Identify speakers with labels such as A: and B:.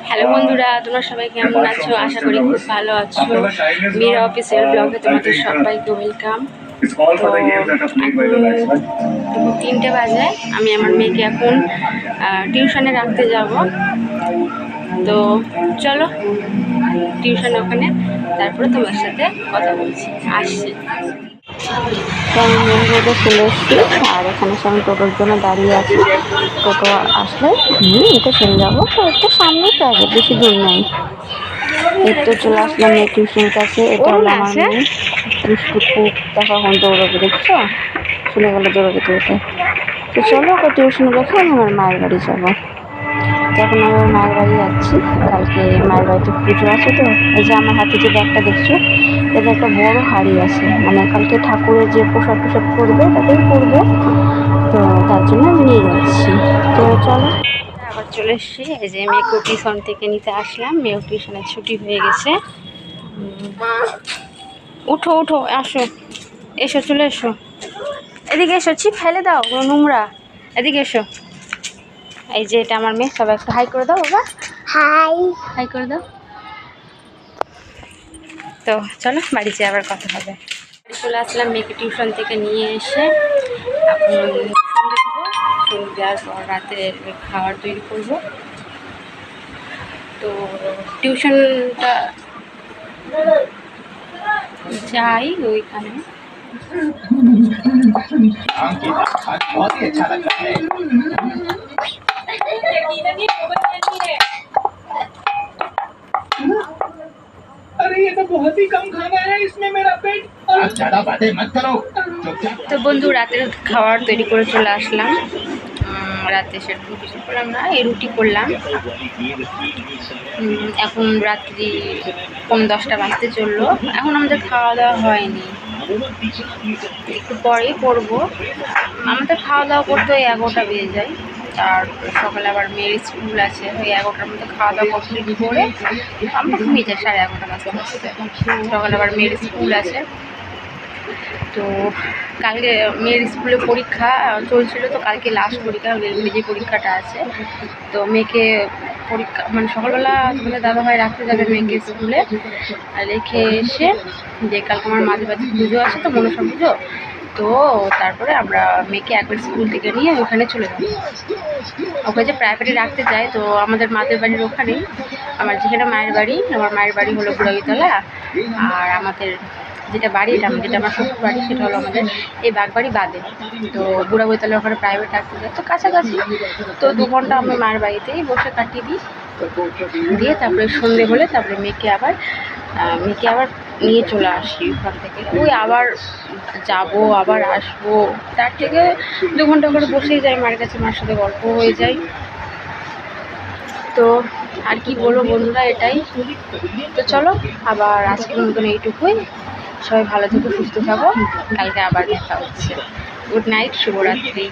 A: Hello বন্ধুরা, তোমরা সবাই কেমন আছো? আশা করি খুব ভালো আছো। মীরা অফিসিয়াল ব্লগে তোমাদের সবাইকে ওয়েলকাম। তো এখন 3টে বাজে, আমি আমার মেয়েকে এখন টিউশনে রাখতে যাব। তো চলো টিউশনে ওখানে, তারপরে তোমার সাথে কথা বলছি, আসছি। তো আমি মেন রোডে চলে এসেছি, আর এখানে আমি টোটোর জন্য দাঁড়িয়ে আছি। টোটো আসলে এটা চলে যাবো। তো একটু সামনেই তো, আগে বেশি দূর নেই। এই তো চলে আসলাম মেয়ে টিউশনের কাছে। এটা হলো আমার মেয়ে, দুষ্টু খুব। দেখো এখন দৌড়াবে, দেখছো? শুনে গেলো দৌড়াবে দৌড়তে। তো চলো ওকে টিউশনে রেখে আমি আমার মায়ের বাড়ি যাবো। যখন আমি আমার মায়ের বাড়ি যাচ্ছি, কালকে মায়ের বাড়িতে পুজো আছে। তো এই যে আমার হাতে যে ব্যাগটা দেখছো, এতে একটা বড় হাড়ি আছে, মানে কালকে ঠাকুরের যে প্রসাদ টুসাদ করবে তাতেই করবে। তো তার জন্য আমি নিয়ে যাচ্ছি। তো চলো, আবার চলে এসছি। এই যে মেয়েকে টিউশন থেকে নিতে আসলাম। মেয়েও টিউশনের ছুটি হয়ে গেছে। উঠো উঠো, আসো, এসো, চলে এসো, এদিকে এসো। ছিপ ফেলে দাও, নোংরা। এদিকে এসো। এই যে এটা আমার মেয়ে, সবাই একটু হাই করে দাও বাবা। হাই, হাই করে দাও। তো চলো বাড়িতে আবার কথা হবে। চলে আসলাম মেয়েকে টিউশন থেকে নিয়ে এসে। এখন সন্ধ্যে দেওয়ার পর রাতে খাবার তৈরি করব। তো টিউশনটা যাই ওইখানে।
B: अरे ये तो बहुत ही कम खाना है, इसमें मेरा पेट। ज्यादा बातें मत करो।
A: তো বন্ধু, রাতের খাবার তৈরি করে চলে আসলাম। রাতে সেরকম কিছু করলাম না, এই রুটি করলাম। এখন রাত্রি 10:30 বাজতে চললো, এখন আমাদের খাওয়া দাওয়া হয়নি, একটু পরেই করবো। আমাদের খাওয়া দাওয়া করতে ওই 11টা বেজে যায়। আর সকালে আবার মেয়ের স্কুল আছে, ওই 11টার মধ্যে খাওয়া দাওয়া কমপ্লিট করে আমরা ঘুমিয়ে যাই 11:30 বাজতে বাজতে। সকালে আবার মেয়ের স্কুল আছে। তো কালকে মেয়ের স্কুলে পরীক্ষা চলছিল, তো কালকে লাস্ট পরীক্ষা, ইংরেজি পরীক্ষাটা আছে। তো মেয়েকে পরীক্ষা মানে সকালবেলা তোমাদের দাদাভাই রাখতে যাবে মেয়েকে স্কুলে, আর রেখে এসে যে কালকে আমার মাঝে মাঝে পুজো আছে, তো মনসা পুজো। তো তারপরে আমরা মেয়েকে একবার স্কুল থেকে নিয়ে ওখানে চলে যাবো। ওকে যে প্রাইভেটে রাখতে যাই, তো আমাদের মাদের বাড়ির ওখানেই আমার যেখানে মায়ের বাড়ি, আমার মায়ের বাড়ি হলো বুড়াবিতলা। আর আমাদের যেটা বাড়ি, যেটা আমার শ্বশুর বাড়ি, সেটা হলো আমাদের এই বাগবাড়ি বাদে। তো বুড়াবিতলা ওখানে প্রাইভেট রাখতে যাই, তো কাছাকাছি। তো 2 ঘন্টা আমি মায়ের বাড়িতেই বসে কাটিয়ে দিই। দিয়ে তারপরে সন্ধে হলে তারপরে মেয়েকে আবার নিয়ে চলে আসি ওখান থেকে। ওই আবার যাবো আবার আসবো, তার থেকে 2 ঘন্টা করে বসেই যাই মায়ের কাছে, মার সাথে গল্প হয়ে যায়। তো আর কি বলবো বন্ধুরা, এটাই। তো চলো আবার আজকের মতন এইটুকুই। সবাই ভালো থেকো, সুস্থ থাকো, কালকে আবার দেখা হচ্ছে। গুড নাইট, শুভরাত্রি।